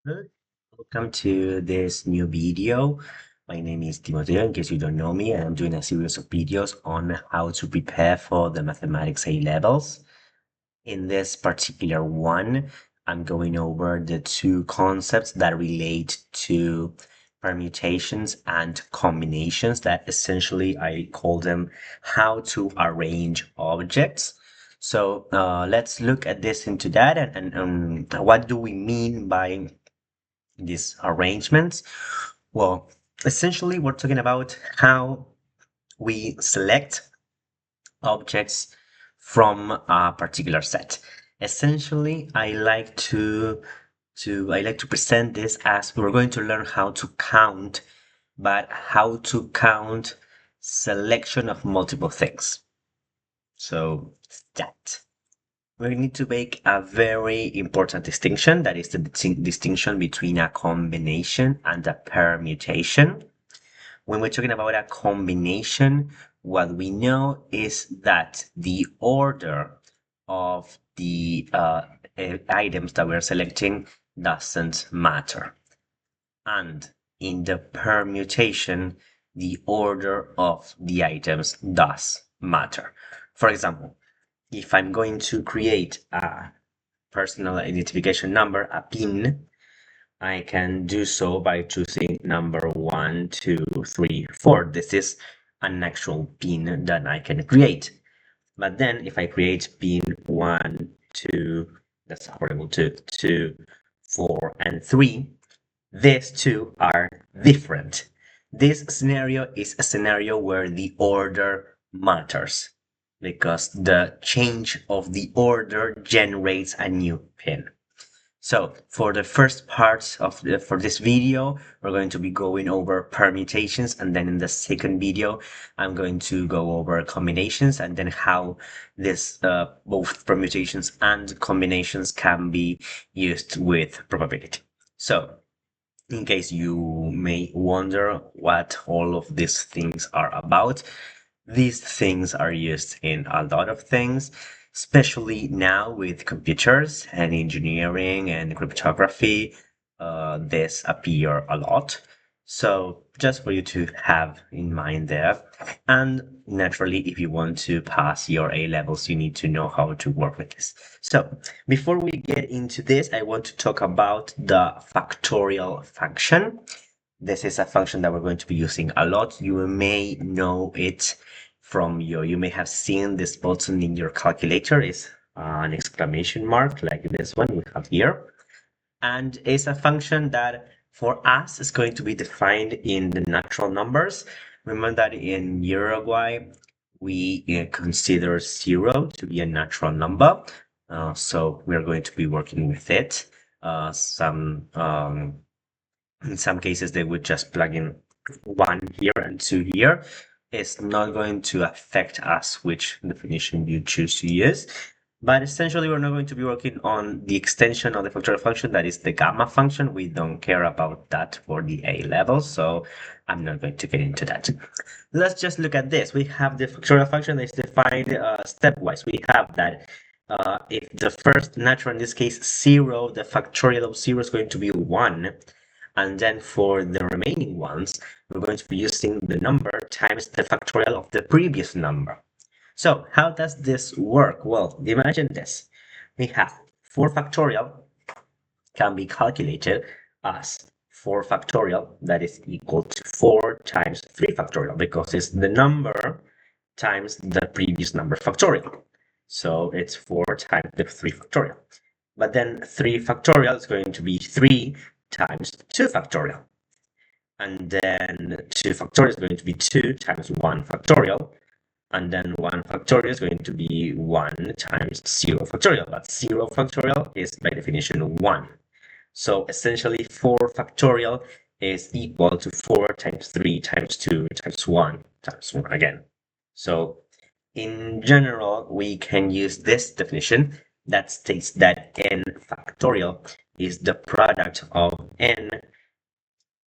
Good. Welcome to this new video. My name is Timoteo. In case you don't know me, I'm doing a series of videos on how to prepare for the mathematics A levels. In this particular one, I'm going over the two concepts that relate to permutations and combinations that essentially I call them how to arrange objects. So let's look at this into that and what do we mean by these arrangements? Well, essentially, we're talking about how we select objects from a particular set. Essentially, I like to present this as we're going to learn how to count, but how to count selection of multiple things. So that we need to make a very important distinction. That is the distinction between a combination and a permutation. When we're talking about a combination, what we know is that the order of the items that we're selecting doesn't matter. And in the permutation, the order of the items does matter. For example, if I'm going to create a personal identification number, a PIN, I can do so by choosing number 1, 2, 3, 4. This is an actual PIN that I can create. But then if I create PIN 1, 2, that's horrible, 2, 4, and 3, these two are different. This scenario is a scenario where the order matters because the change of the order generates a new pin. So for the first part for this video, we're going to be going over permutations, and then in the second video, I'm going to go over combinations and then how this both permutations and combinations can be used with probability. So in case you may wonder what all of these things are about, these things are used in a lot of things, especially now with computers and engineering and cryptography. This appear a lot. So just for you to have in mind there. And naturally, if you want to pass your A levels, you need to know how to work with this. So before we get into this, I want to talk about the factorial function. This is a function that we're going to be using a lot. You may know it from you may have seen this button in your calculator is an exclamation mark like this one we have here. And it's a function that for us is going to be defined in the natural numbers. Remember that in Uruguay, we consider 0 to be a natural number. So we're going to be working with it. In some cases, they would just plug in 1 here and 2 here. It's not going to affect us which definition you choose to use. But essentially, we're not going to be working on the extension of the factorial function, that is the gamma function. We don't care about that for the A level, so I'm not going to get into that. Let's just look at this. We have the factorial function that is defined stepwise. We have that if the first natural, in this case 0, the factorial of 0 is going to be 1. And then for the remaining ones, we're going to be using the number times the factorial of the previous number. So how does this work? Well, imagine this. We have 4 factorial can be calculated as 4 factorial, that is equal to 4 times 3 factorial, because it's the number times the previous number factorial. So it's 4 times the 3 factorial. But then 3 factorial is going to be 3 times 2 factorial. And then 2 factorial is going to be 2 times 1 factorial. And then 1 factorial is going to be 1 times 0 factorial. But 0 factorial is by definition 1. So essentially 4 factorial is equal to 4 times 3 times 2 times 1 times 1 again. So in general, we can use this definition that states that n factorial is the product of n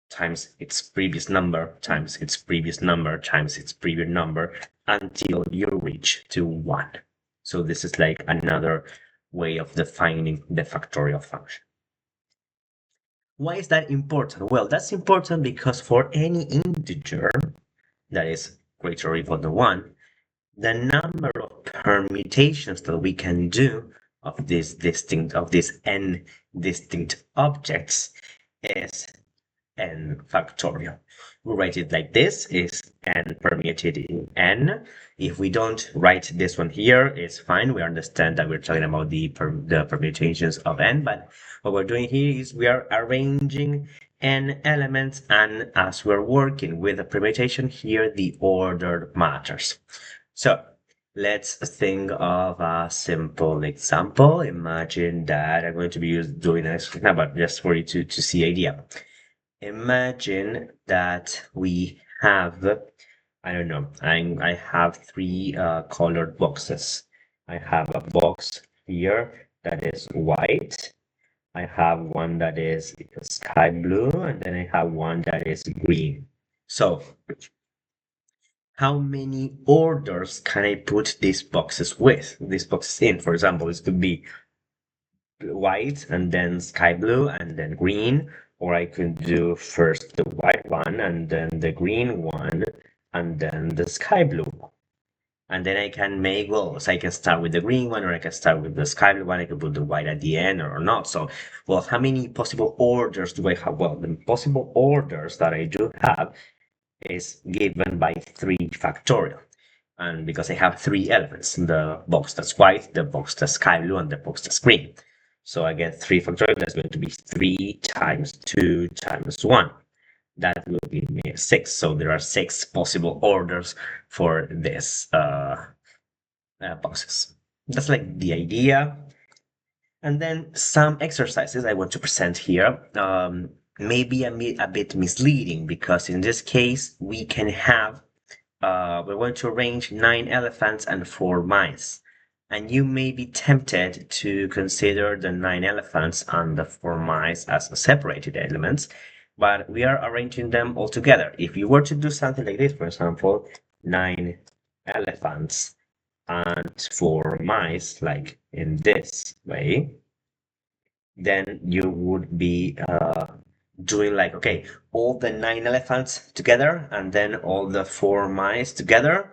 times its previous number times its previous number times its previous number until you reach to 1. So this is like another way of defining the factorial function. Why is that important? Well, that's important because for any integer that is greater or equal to 1, the number of permutations that we can do of these n distinct objects is n factorial. We write it like this, is n permuted in n. If we don't write this one here, it's fine. We understand that we're talking about the permutations of n, but what we're doing here is we are arranging n elements, and as we're working with a permutation here, the order matters. So let's think of a simple example. Imagine that I'm going to be doing this now, but just for you to see the idea. Imagine that we have, I don't know, I have three colored boxes. I have a box here that is white. I have one that is sky blue, and then I have one that is green. So how many orders can I put these boxes with? These boxes in, for example, this could be white and then sky blue and then green, or I could do first the white one and then the green one and then the sky blue. And then I can make, well, so I can start with the green one, or I can start with the sky blue one. I can put the white at the end or not. So, well, how many possible orders do I have? Well, the possible orders that I do have is given by 3 factorial. And because I have 3 elements, the box that's white, the box that's sky blue, and the box that's green. So I get 3 factorial, that's going to be 3 times 2 times 1. That will give me 6. So there are 6 possible orders for this boxes. That's like the idea. And then some exercises I want to present here. Maybe a bit misleading, because in this case we can have we're going to arrange 9 elephants and 4 mice. And you may be tempted to consider the 9 elephants and the 4 mice as separated elements, but we are arranging them all together. If you were to do something like this, for example, 9 elephants and 4 mice, like in this way, then you would be doing like, okay, all the 9 elephants together and then all the 4 mice together,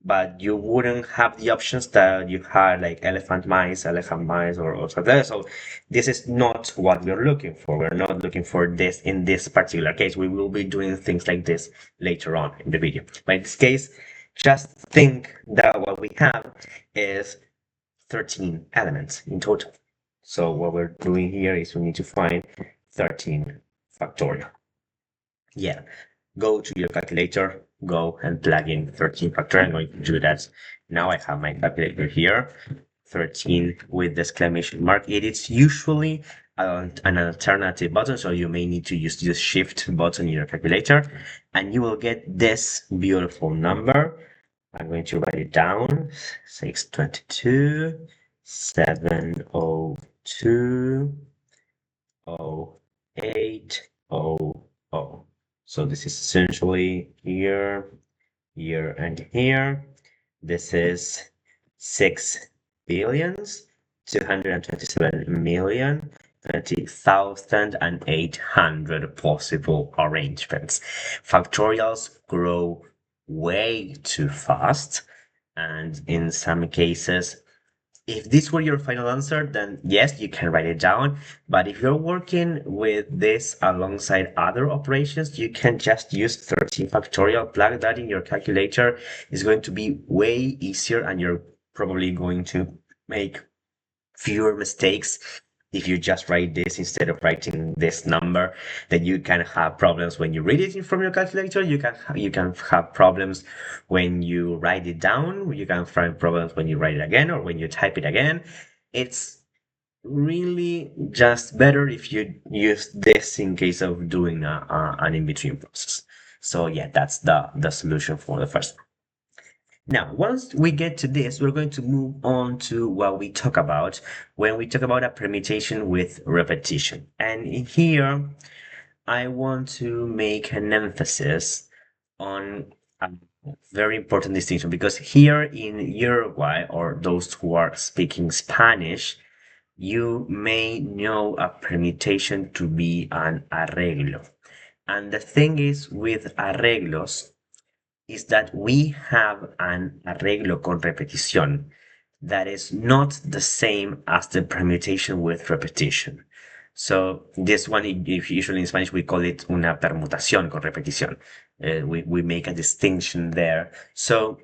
but you wouldn't have the options that you had, like elephant mice, or something. So this is not what we're looking for. We're not looking for this in this particular case. We will be doing things like this later on in the video. But in this case, just think that what we have is 13 elements in total. So what we're doing here is we need to find 13 factorial. Yeah, go to your calculator, go and plug in 13 factorial. I'm going to do that. Now I have my calculator here, 13 with the exclamation mark. It is usually an alternative button, so you may need to use the shift button in your calculator, and you will get this beautiful number. I'm going to write it down, 622, 702, 0800. So this is essentially here, here, and here. This is 6,227,030,800 possible arrangements. Factorials grow way too fast, and in some cases, if this were your final answer, then yes, you can write it down. But if you're working with this alongside other operations, you can just use 13 factorial, plug that in your calculator. It's going to be way easier, and you're probably going to make fewer mistakes. If you just write this instead of writing this number, then you can have problems when you read it from your calculator. You can have problems when you write it down. You can find problems when you write it again or when you type it again. It's really just better if you use this in case of doing an in-between process. So yeah, that's the solution for the first one. Now, once we get to this, we're going to move on to what we talk about when we talk about a permutation with repetition. And in here, I want to make an emphasis on a very important distinction, because here in Uruguay, or those who are speaking Spanish, you may know a permutation to be an arreglo. And the thing is with arreglos is that we have an arreglo con repetición that is not the same as the permutation with repetition. So this one, usually in Spanish, we call it una permutación con repetición. We make a distinction there. So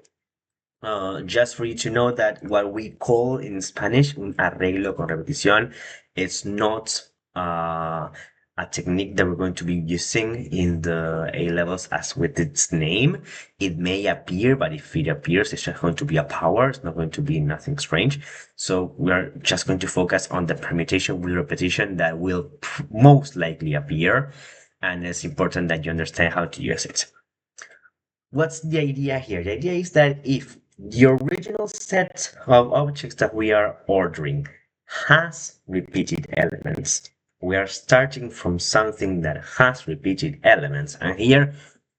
just for you to know that what we call in Spanish un arreglo con repetición, it's not a technique that we're going to be using in the A levels as with its name. It may appear, but if it appears, it's just going to be a power. It's not going to be nothing strange. So we're just going to focus on the permutation with repetition that will most likely appear. And it's important that you understand how to use it. What's the idea here? The idea is that if the original set of objects that we are ordering has repeated elements, we are starting from something that has repeated elements. And here,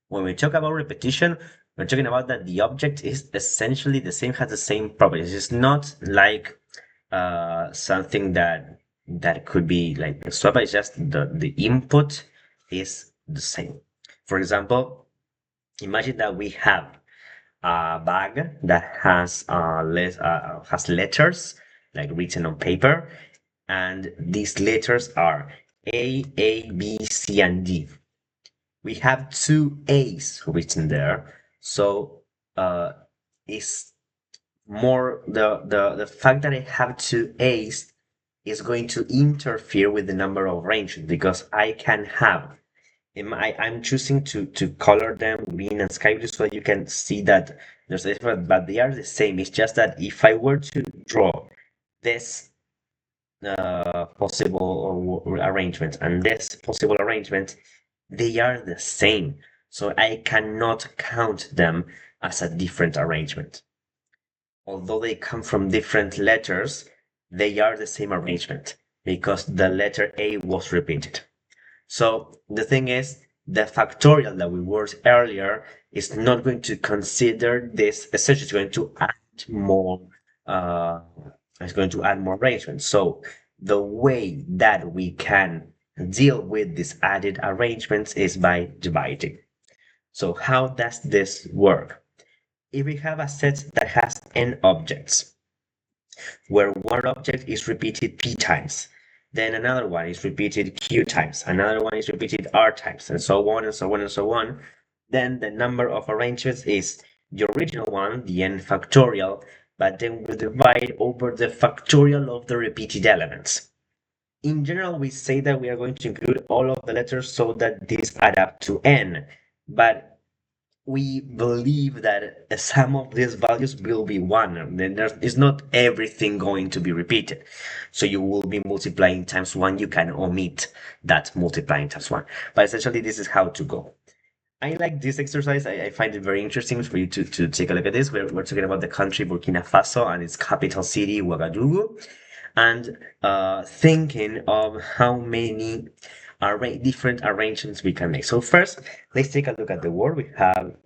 when we talk about repetition, we're talking about that the object is essentially the same, has the same properties. It's not like something that could be like a swap, it's just the input is the same. For example, imagine that we have a bag that has has letters like written on paper, and these letters are A, B, C, and D. We have two A's written there, so it's more the fact that I have two A's is going to interfere with the number of arrangements because I can have I'm choosing to color them green and sky blue so that you can see that there's a difference, but they are the same. It's just that if I were to draw this possible arrangement and this possible arrangement, they are the same. So I cannot count them as a different arrangement. Although they come from different letters, they are the same arrangement because the letter A was repeated. So the thing is, the factorial that we worked earlier is not going to consider this. Essentially, it's going to add more. It's going to add more arrangements. So the way that we can deal with these added arrangements is by dividing. So how does this work? If we have a set that has n objects, where one object is repeated p times, then another one is repeated q times, another one is repeated r times, and so on and so on and so on, then the number of arrangements is the original one, the n factorial, but then we divide over the factorial of the repeated elements. In general, we say that we are going to include all of the letters so that these add up to n, but we believe that some of these values will be 1, and then is not everything going to be repeated. So you will be multiplying times 1, you can omit that multiplying times 1. But essentially, this is how to go. I like this exercise. I find it very interesting for you to take a look at this. We're talking about the country Burkina Faso and its capital city, Ouagadougou, and thinking of how many different arrangements we can make. So first, let's take a look at the word. We have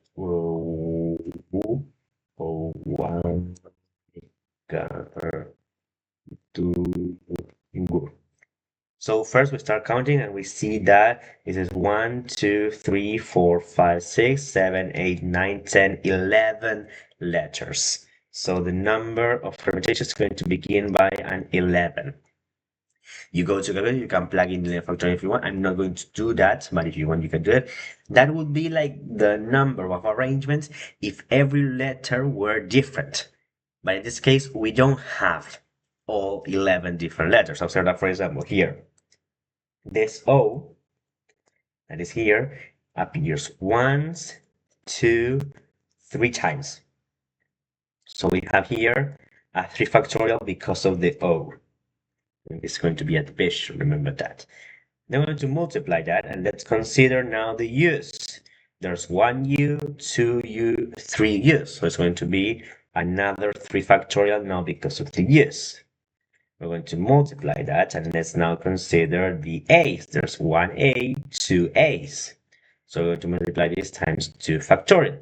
so first we start counting and we see that it is 1, 2, 3, 4, 5, 6, 7, 8, 9, 10, 11 letters. So the number of permutations is going to begin by an 11. You go to Google, you can plug in the factorial if you want. I'm not going to do that, but if you want, you can do it. That would be like the number of arrangements if every letter were different. But in this case, we don't have all 11 different letters. Observe that, for example, here. This O that is here appears once, 2, 3 times. So we have here a 3 factorial because of the O. It's going to be a division, remember that. Then we're going to multiply that, and let's consider now the u's. There's 1u, 2u, 3u's. So it's going to be another 3 factorial now because of the u's. We're going to multiply that, and let's now consider the a's. There's 1a, 2a's. So we're going to multiply this times 2 factorial.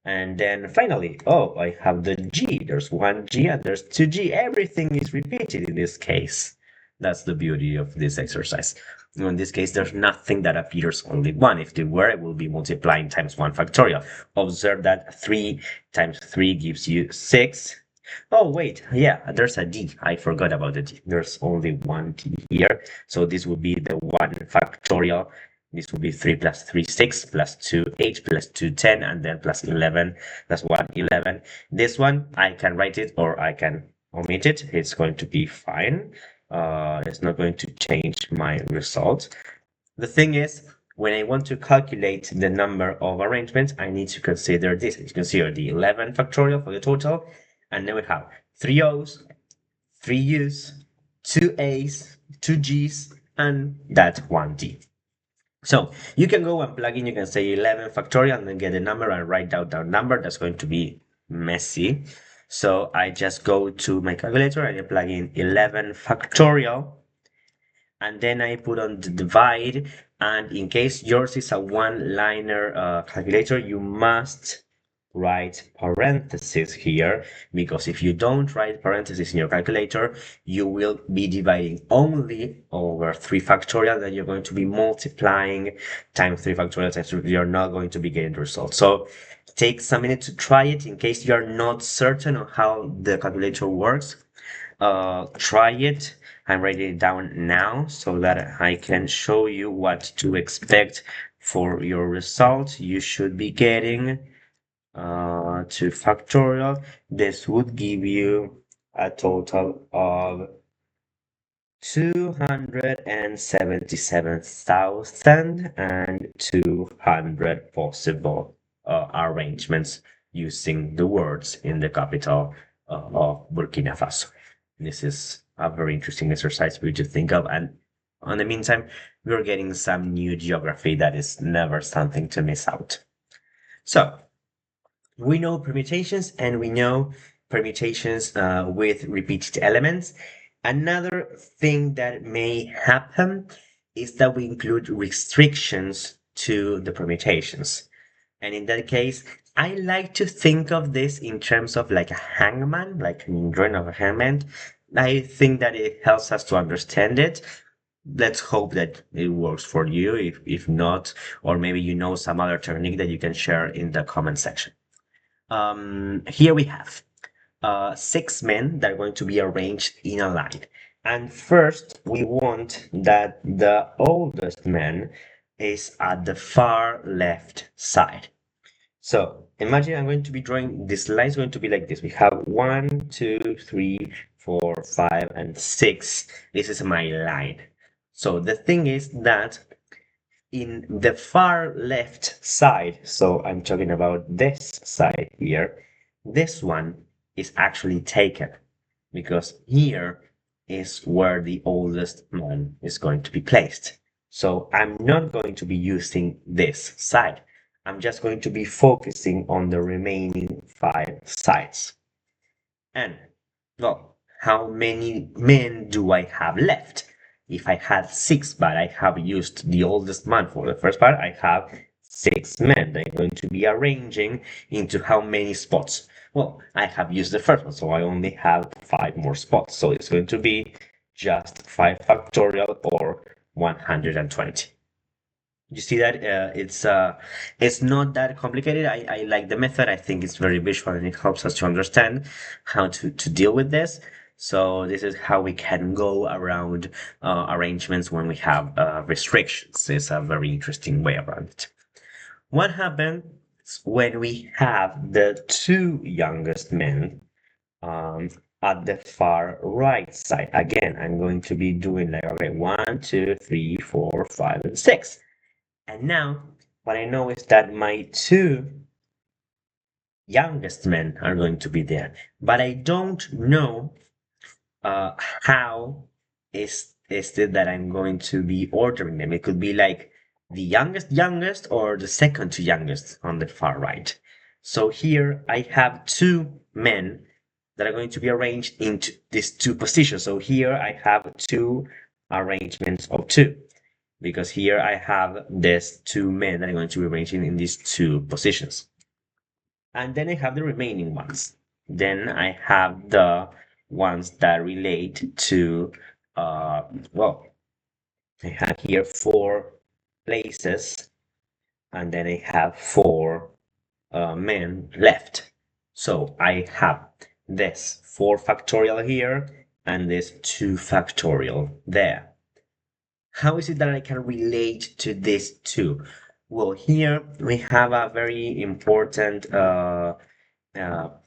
And then finally, I have the g. There's 1g and there's 2g. Everything is repeated in this case. That's the beauty of this exercise. In this case, there's nothing that appears only 1. If there were, it will be multiplying times 1 factorial. Observe that 3 times 3 gives you 6. Oh, wait, yeah, there's a d. I forgot about the d. There's only one d here. So this would be the 1 factorial. This will be 3 plus 3, 6, plus 2, 8, plus 2, 10, and then plus 11, plus 1, 11. This one, I can write it or I can omit it. It's going to be fine. It's not going to change my result. The thing is, when I want to calculate the number of arrangements, I need to consider this. You consider the 11 factorial for the total, and then we have 3 O's, 3 U's, 2 A's, 2 G's, and that 1 D. So you can go and plug in, you can say 11 factorial and then get a number and write down that number. That's going to be messy. So I just go to my calculator and I plug in 11 factorial. And then I put on the divide. And in case yours is a one-liner calculator, you must write parentheses here, because if you don't write parentheses in your calculator, you will be dividing only over 3 factorial, then you're going to be multiplying times 3 factorial times 3, you're not going to be getting the result. So take some minutes to try it in case you're not certain on how the calculator works. Try it. I'm writing it down now so that I can show you what to expect for your result. You should be getting 2 factorial. This would give you a total of 277,200 possible arrangements using the words in the capital of Burkina Faso. This is a very interesting exercise for you to think of, and in the meantime, we're getting some new geography that is never something to miss out. So we know permutations and we know permutations with repeated elements. Another thing that may happen is that we include restrictions to the permutations. And in that case, I like to think of this in terms of like a hangman, like a drawing of a hangman. I think that it helps us to understand it. Let's hope that it works for you. If not, or maybe you know some other technique that you can share in the comment section. Here we have 6 men that are going to be arranged in a line. And first, we want that the oldest man is at the far left side. So imagine I'm going to be drawing, this line is going to be like this. We have 1, 2, 3, 4, 5, and 6. This is my line. So the thing is that in the far left side, so I'm talking about this side here, this one is actually taken because here is where the oldest man is going to be placed. So I'm not going to be using this side. I'm just going to be focusing on the remaining 5 sides. And, well, how many men do I have left? If I had 6, but I have used the oldest man for the first part, I have 6 men. They're going to be arranging into how many spots? Well, I have used the first one, so I only have 5 more spots. So it's going to be just 5 factorial or 120. You see that it's not that complicated. I like the method. I think it's very visual and it helps us to understand how to deal with this. So this is how we can go around arrangements when we have restrictions. It's a very interesting way around it. What happens when we have the 2 youngest men at the far right side? Again, I'm going to be doing like, okay, 1, 2, 3, 4, 5, and 6. And now what I know is that my 2 youngest men are going to be there, but I don't know how is it that I'm going to be ordering them. It could be like the youngest or the second to youngest on the far right. So here I have 2 men that are going to be arranged into these 2 positions. So here I have 2 arrangements of 2. Because here I have these 2 men that are going to be arranged in these 2 positions. And then I have the remaining ones. Then I have the ones that relate to well, I have here 4 places, and then I have 4 men left. So I have this 4 factorial here and this 2 factorial there. How is it that I can relate to these two? Well, here we have a very important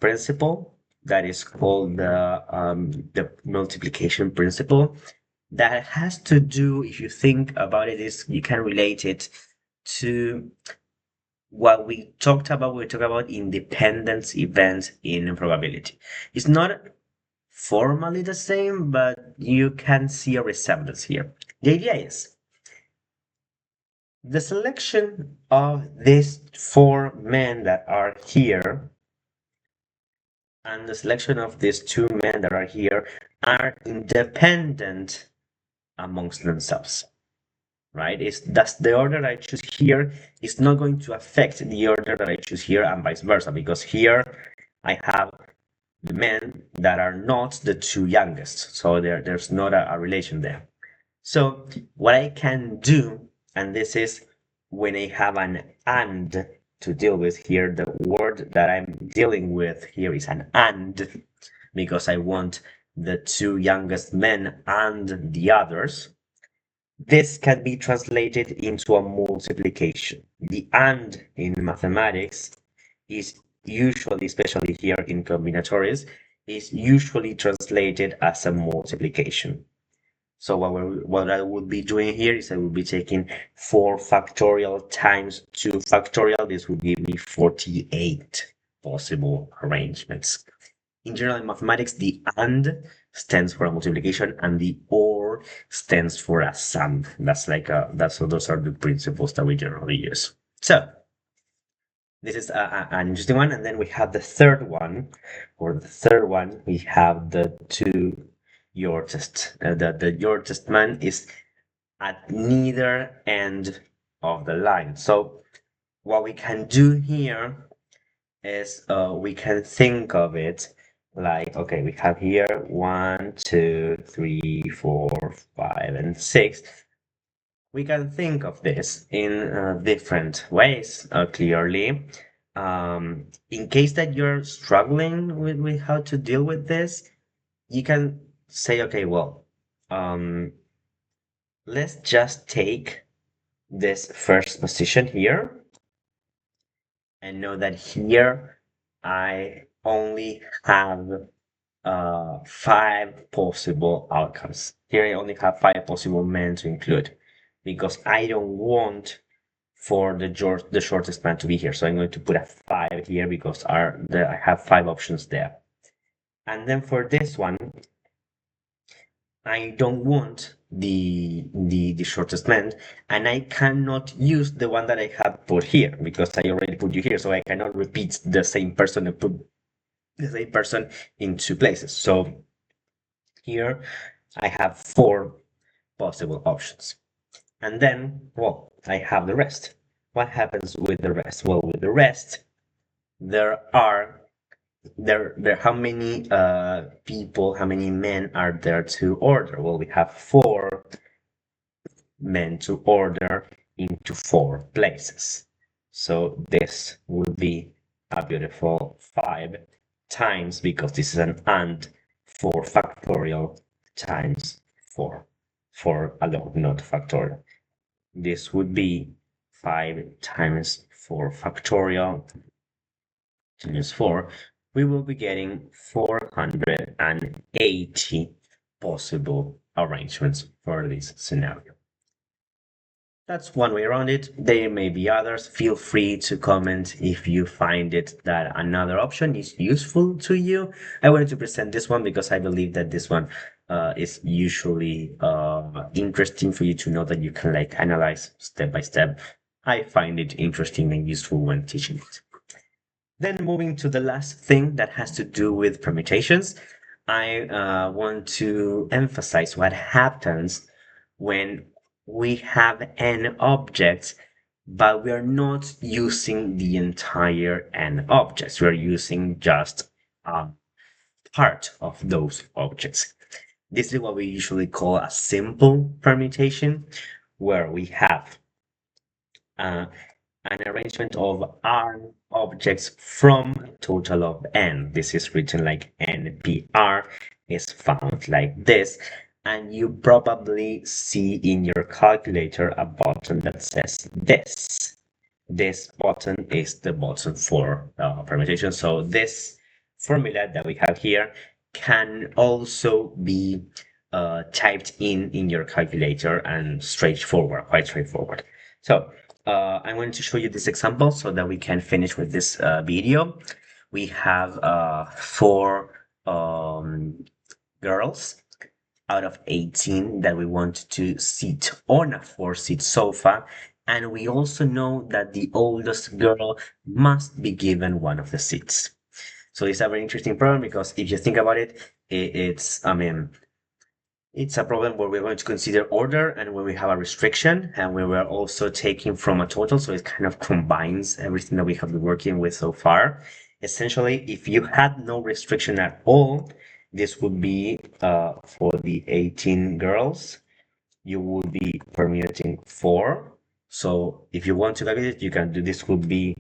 principle that is called the multiplication principle. That has to do, if you think about it, is you can relate it to what we talked about. We talked about independence events in probability. It's not formally the same, but you can see a resemblance here. The idea is the selection of these 4 men that are here and the selection of these 2 men that are here are independent amongst themselves, right? That's the order I choose here is not going to affect the order that I choose here and vice versa, because here I have the men that are not the 2 youngest, so there's not a relation there. So what I can do, and this is when I have an and to deal with here, the word that I'm dealing with here is an and, because I want the 2 youngest men and the others. This can be translated into a multiplication. The and in mathematics is usually, especially here in combinatories, is usually translated as a multiplication. So what I would be doing here is I will be taking 4 factorial times 2 factorial. This would give me 48 possible arrangements. In general, in mathematics, the and stands for a multiplication and the or stands for a sum. Those are the principles that we generally use. So this is an interesting one. And then we have the third one. For the third one, we have the 2 your test. The your test man is at neither end of the line. So what we can do here is we can think of it like, okay, we have here 1, 2, 3, 4, 5, and 6. We can think of this in different ways, clearly. In case that you're struggling with how to deal with this, you can say, okay, well, let's just take this first position here and know that here I only have 5 possible outcomes. Here I only have 5 possible men to include because I don't want for the shortest man to be here. So I'm going to put a 5 here because I have 5 options there. And then for this one, I don't want the shortest man, and I cannot use the one that I have put here because I already put you here, so I cannot repeat the same person and put the same person in 2 places. So here I have 4 possible options. And then, well, I have the rest. What happens with the rest? Well, with the rest, there are how many people, how many men are there to order? Well, we have 4 men to order into 4 places. So this would be a beautiful 5 times, because this is an and, 4 factorial times 4. 4 alone, not factorial. This would be 5 times 4 factorial times 4. We will be getting 480 possible arrangements for this scenario. That's one way around it. There may be others. Feel free to comment if you find it that another option is useful to you. I wanted to present this one because I believe that this one is usually interesting for you to know, that you can like analyze step by step. I find it interesting and useful when teaching it. Then moving to the last thing that has to do with permutations, I want to emphasize what happens when we have n objects, but we are not using the entire n objects. We're using just part of those objects. This is what we usually call a simple permutation, where we have uh, an arrangement of R objects from a total of n. This is written like NPR is found like this. And you probably see in your calculator a button that says this. This button is the button for permutation. So this formula that we have here can also be typed in your calculator and straightforward, quite straightforward. So I'm going to show you this example so that we can finish with this video. We have four girls out of 18 that we want to sit on a four-seat sofa. And we also know that the oldest girl must be given one of the seats. So it's a very interesting problem because if you think about it, I mean, it's a problem where we're going to consider order and when we have a restriction and when we're also taking from a total. So it kind of combines everything that we have been working with so far. Essentially, if you had no restriction at all, this would be for the 18 girls, you would be permuting 4. So if you want to calculate it, you can do this would be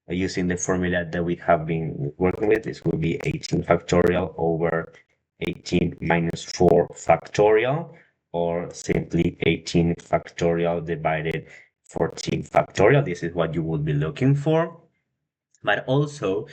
using the formula that we have been working with. This would be 18 factorial over 18 minus 4 factorial, or simply 18 factorial divided 14 factorial. This is what you would be looking for. But also,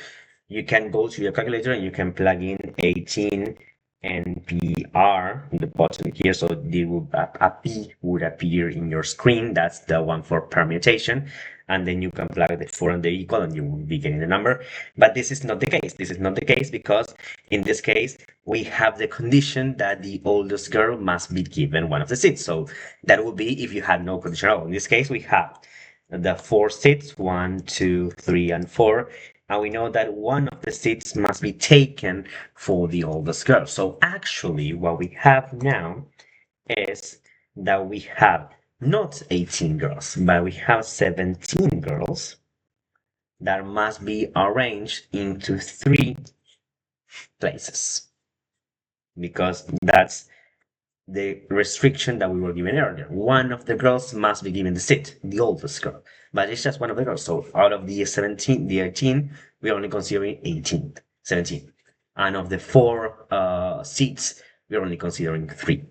you can go to your calculator and you can plug in 18 NPR in the bottom here. So a P would appear in your screen. That's the one for permutation. And then you can plug the 4 and the equal and you will be getting the number. But this is not the case. This is not the case because in this case, we have the condition that the oldest girl must be given one of the seats. So that would be if you had no condition at all. In this case, we have the 4 seats, 1, 2, 3, and 4. And we know that one of the seats must be taken for the oldest girl. So actually, what we have now is that we have not 18 girls, but we have 17 girls that must be arranged into 3 places. Because that's the restriction that we were given earlier. One of the girls must be given the seat, the oldest girl. But it's just one of the girls. So out of the 17, the 18, we're only considering 18, 17. And of the 4 seats, we're only considering 3.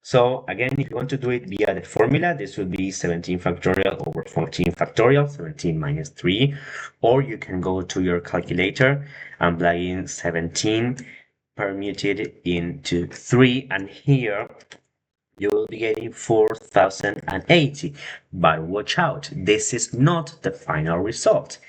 So again, if you want to do it via the formula, this would be 17 factorial over 14 factorial, 17 minus 3. Or you can go to your calculator and plug in 17 permuted into 3, and here you will be getting 4080. But watch out, this is not the final result,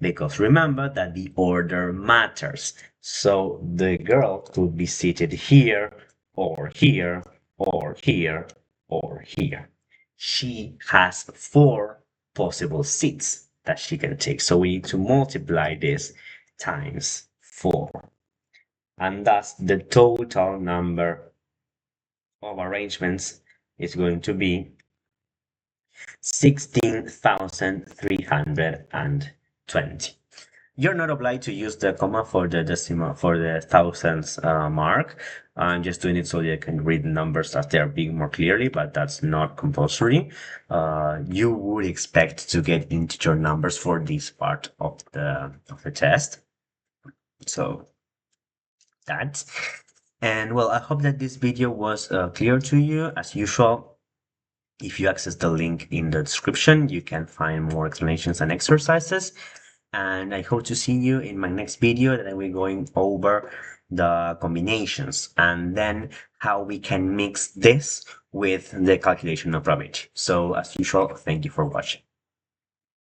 because remember that the order matters. So the girl could be seated here, or here, or here, or here. She has 4 possible seats that she can take. So we need to multiply this times 4. And thus the total number of arrangements is going to be 16,320. You're not obliged to use the comma for the decimal, for the thousands mark. I'm just doing it so you can read the numbers as they're being more clearly, but that's not compulsory. You would expect to get integer numbers for this part of the test. So that. And well, I hope that this video was clear to you. As usual, if you access the link in the description, you can find more explanations and exercises. And I hope to see you in my next video that I will be going over the combinations and then how we can mix this with the calculation of probability. So as usual, thank you for watching.